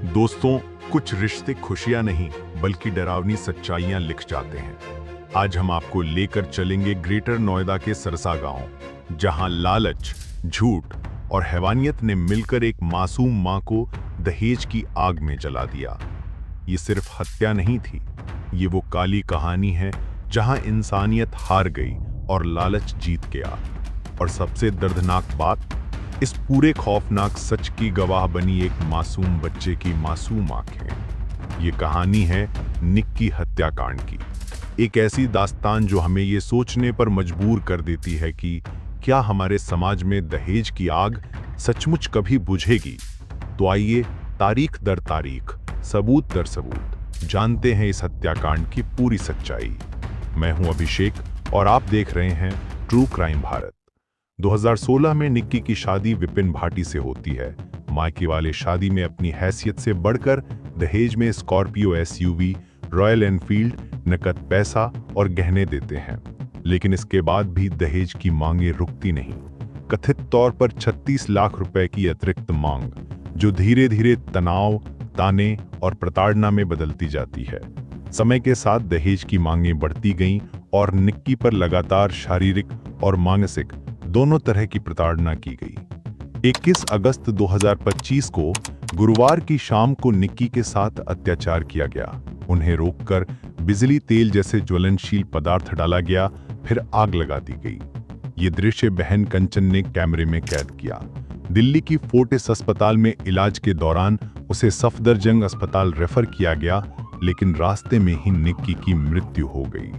दोस्तों, कुछ रिश्ते खुशियां नहीं बल्कि डरावनी सच्चाइयां लिख जाते हैं। आज हम आपको लेकर चलेंगे ग्रेटर नोएडा के सरसा गांव, जहां लालच, झूठ और हैवानियत ने मिलकर एक मासूम मां को दहेज की आग में जला दिया। ये सिर्फ हत्या नहीं थी, ये वो काली कहानी है जहां इंसानियत हार गई और लालच जीत गया। और सबसे दर्दनाक बात, इस पूरे खौफनाक सच की गवाह बनी एक मासूम बच्चे की मासूम आंखें। ये कहानी है निक्की हत्याकांड की, एक ऐसी दास्तान जो हमें ये सोचने पर मजबूर कर देती है कि क्या हमारे समाज में दहेज की आग सचमुच कभी बुझेगी। तो आइए तारीख दर तारीख, सबूत दर सबूत जानते हैं इस हत्याकांड की पूरी सच्चाई। मैं हूं अभिषेक और आप देख रहे हैं ट्रू क्राइम भारत। 2016 में निक्की की शादी विपिन भाटी से होती है। मायके वाले शादी में अपनी हैसियत से बढ़कर दहेज में स्कॉर्पियो एसयूवी, रॉयल एनफील्ड, नकद पैसा और गहने देते हैं। लेकिन इसके बाद भी दहेज की मांगे रुकती नहीं। कथित तौर पर 36 लाख रुपए की अतिरिक्त मांग, जो धीरे धीरे तनाव, ताने और प्रताड़ना में बदलती जाती है। समय के साथ दहेज की मांगें बढ़ती गईं और निक्की पर लगातार शारीरिक और मानसिक दोनों तरह की प्रताड़ना की गई। 21 अगस्त 2025 को गुरुवार की शाम को निक्की के साथ अत्याचार किया गया। उन्हें रोककर बिजली तेल जैसे ज्वलनशील पदार्थ डाला गया, फिर आग लगा दी गई। ये दृश्य बहन कंचन ने कैमरे में कैद किया। दिल्ली की फोर्टिस अस्पताल में इलाज के दौरान उसे सफदरजंग अस्पताल रेफर किया गया, लेकिन रास्ते में ही निक्की की मृत्यु हो गई।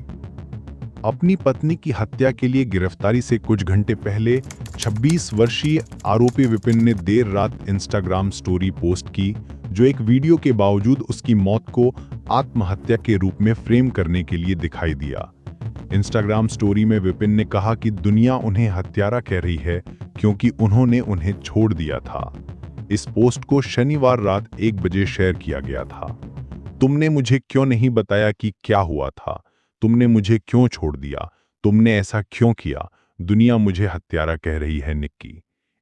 अपनी पत्नी की हत्या के लिए गिरफ्तारी से कुछ घंटे पहले 26 वर्षीय आरोपी विपिन ने देर रात इंस्टाग्राम स्टोरी पोस्ट की, जो एक वीडियो के बावजूद उसकी मौत को आत्महत्या के रूप में फ्रेम करने के लिए दिखाई दिया। इंस्टाग्राम स्टोरी में विपिन ने कहा कि दुनिया उन्हें हत्यारा कह रही है क्योंकि उन्होंने उन्हें छोड़ दिया था। इस पोस्ट को शनिवार रात 1 बजे शेयर किया गया था। तुमने मुझे क्यों नहीं बताया कि क्या हुआ था? तुमने मुझे क्यों छोड़ दिया? तुमने ऐसा क्यों किया? दुनिया मुझे हत्यारा कह रही है निक्की।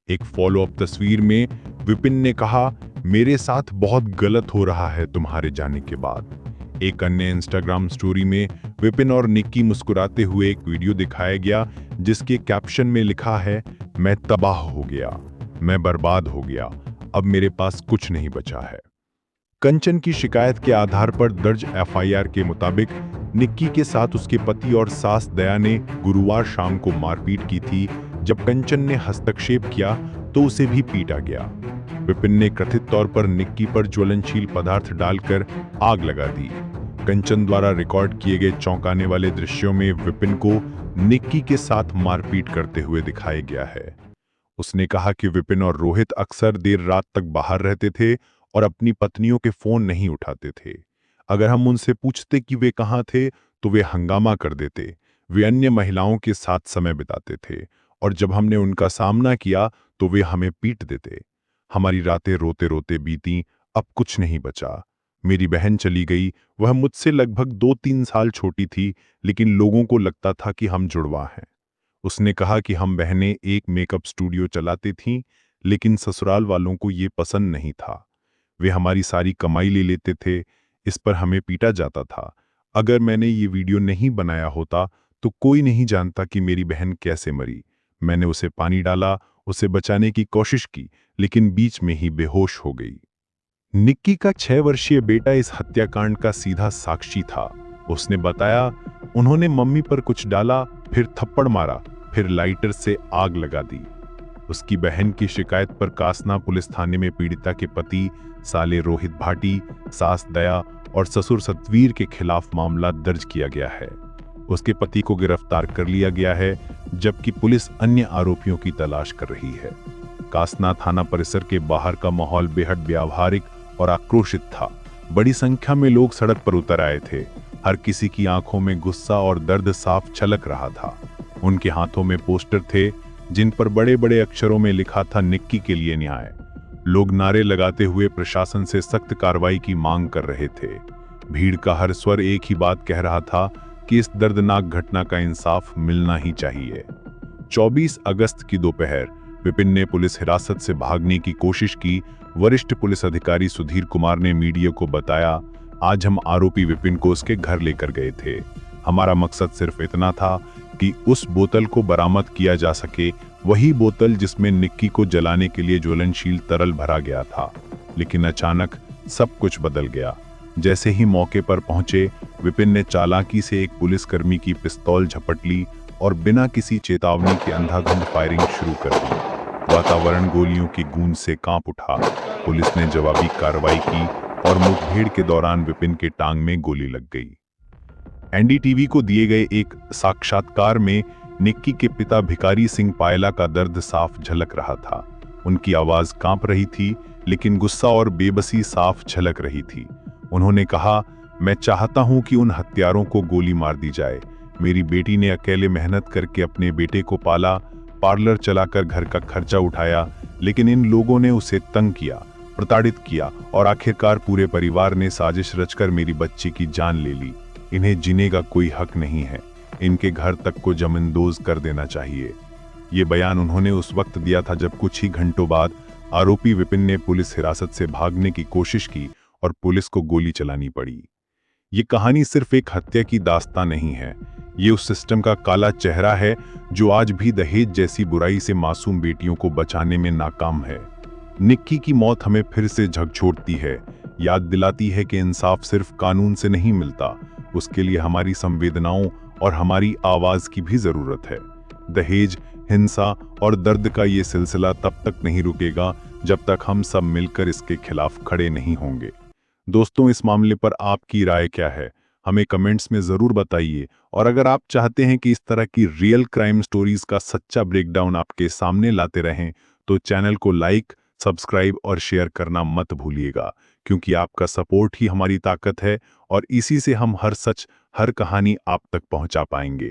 एक फॉलोअप तस्वीर में विपिन ने कहा, मेरे साथ बहुत गलत हो रहा है तुम्हारे जाने के बाद। एक अन्य इंस्टाग्राम स्टोरी में विपिन और निक्की मुस्कुराते हुए एक वीडियो दिखाया गया, जिसके कैप्शन में लिखा है, मैं तबाह हो गया, मैं बर्बाद हो गया, अब मेरे पास कुछ नहीं बचा है। कंचन की शिकायत के आधार पर दर्ज एफआईआर के मुताबिक निक्की के साथ उसके पति और सास दया ने गुरुवार शाम को मारपीट की थी। जब कंचन ने हस्तक्षेप किया तो उसे भी पीटा गया। विपिन ने कथित तौर पर निक्की पर ज्वलनशील पदार्थ डालकर आग लगा दी। कंचन द्वारा रिकॉर्ड किए गए चौंकाने वाले दृश्यों में विपिन को निक्की के साथ मारपीट करते हुए दिखाया गया है। उसने कहा कि विपिन और रोहित अक्सर देर रात तक बाहर रहते थे और अपनी पत्नियों के फोन नहीं उठाते थे। अगर हम उनसे पूछते कि वे कहाँ थे तो वे हंगामा कर देते। वे अन्य महिलाओं के साथ समय बिताते थे और जब हमने उनका सामना किया तो वे हमें पीट देते। हमारी रातें रोते रोते बीती, अब कुछ नहीं बचा। मेरी बहन चली गई, वह मुझसे लगभग 2-3 साल छोटी थी, लेकिन लोगों को लगता था कि हम जुड़वा हैं। उसने कहा कि हम बहनें एक मेकअप स्टूडियो चलाती थीं, लेकिन ससुराल वालों को ये पसंद नहीं था। वे हमारी सारी कमाई ले लेते थे, इस पर हमें पीटा जाता था। अगर मैंने ये वीडियो नहीं बनाया होता तो कोई नहीं जानता कि मेरी बहन कैसे मरी। मैंने उसे पानी डाला, उसे बचाने की कोशिश की, लेकिन बीच में ही बेहोश हो गई। निक्की का 6 वर्षीय बेटा इस हत्याकांड का सीधा साक्षी था। उसने बताया, उन्होंने मम्मी पर कुछ डाला, फिर थप्पड़ मारा, फिर लाइटर से आग लगा दी। उसकी बहन की शिकायत पर कासना पुलिस थाने में पीड़िता के पति साले रोहित भाटी, सास दया और ससुर सतवीर के खिलाफ मामला दर्ज किया गया है। उसके पति को गिरफ्तार कर लिया गया है, जबकि पुलिस अन्य आरोपियों की तलाश कर रही है। कासना थाना परिसर के बाहर का माहौल बेहद व्यावहारिक और आक्रोशित था। बड़ी संख्या में लोग सड़क पर उतर आए थे। हर किसी की आंखों में गुस्सा और दर्द साफ झलक रहा था। उनके हाथों में पोस्टर थे, जिन पर बड़े बड़े अक्षरों में लिखा था, निक्की के लिए न्याय। लोग नारे लगाते हुए प्रशासन से सख्त कार्रवाई की मांग कर रहे थे। भीड़ का हर स्वर एक ही बात कह रहा था कि इस दर्दनाक घटना का इंसाफ मिलना ही चाहिए। 24 अगस्त की दोपहर विपिन ने पुलिस हिरासत से भागने की कोशिश की। वरिष्ठ पुलिस अधिकारी सुधीर कुमार ने मीडिया को बताया, आज हम आरोपी विपिन को उसके घर लेकर गए थे। हमारा मकसद सिर्फ इतना था कि उस बोतल को बरामद किया जा सके, वही बोतल जिसमें निक्की को जलाने के लिए ज्वलनशील तरल भरा गया था। लेकिन अचानक सब कुछ बदल गया। जैसे ही मौके पर पहुंचे, विपिन ने चालाकी से एक पुलिसकर्मी की पिस्तौल झपट ली और बिना किसी चेतावनी के अंधाधुंध फायरिंग शुरू कर दी। वातावरण गोलियों की गूंज से कांप उठा। पुलिस ने जवाबी कार्रवाई की और मुठभेड़ के दौरान विपिन के टांग में गोली लग गई। एनडीटीवी को दिए गए एक साक्षात्कार में निक्की के पिता भिखारी सिंह पायला का दर्द साफ झलक रहा था। उनकी आवाज कांप रही थी, लेकिन गुस्सा और बेबसी साफ झलक रही थी। उन्होंने कहा, मैं चाहता हूं कि उन हत्यारों को गोली मार दी जाए। मेरी बेटी ने अकेले मेहनत करके अपने बेटे को पाला, पार्लर चलाकर घर का खर्चा उठाया, लेकिन इन लोगों ने उसे तंग किया, प्रताड़ित किया और आखिरकार पूरे परिवार ने साजिश रचकर मेरी बच्ची की जान ले ली। इन्हें जीने का कोई हक नहीं है। इनके घर तक को जमींदोज कर देना चाहिए। ये बयान उन्होंने उस वक्त दिया था जब कुछ ही घंटों बाद आरोपी विपिन ने पुलिस हिरासत से भागने की कोशिश की और पुलिस को गोली चलानी पड़ी। ये कहानी सिर्फ एक हत्या की दास्तां नहीं है, ये उस सिस्टम का काला चेहरा है जो आज भी दहेज जैसी बुराई से मासूम बेटियों को बचाने में नाकाम है। निक्की की मौत हमें फिर से झकझोरती है, याद दिलाती है कि इंसाफ सिर्फ कानून से नहीं मिलता, उसके लिए हमारी संवेदनाओं और हमारी आवाज की भी जरूरत है। दहेज, हिंसा और दर्द का ये सिलसिला तब तक नहीं रुकेगा जब तक हम सब मिलकर इसके खिलाफ खड़े नहीं होंगे। दोस्तों, इस मामले पर आपकी राय क्या है? हमें कमेंट्स में जरूर बताइए। और अगर आप चाहते हैं कि इस तरह की रियल क्राइम स्टोरीज का सच्चा ब्रेकडाउन आपके सामने लाते रहें, तो चैनल को लाइक, सब्सक्राइब और शेयर करना मत भूलिएगा, क्योंकि आपका सपोर्ट ही हमारी ताकत है और इसी से हम हर सच, हर कहानी आप तक पहुंचा पाएंगे।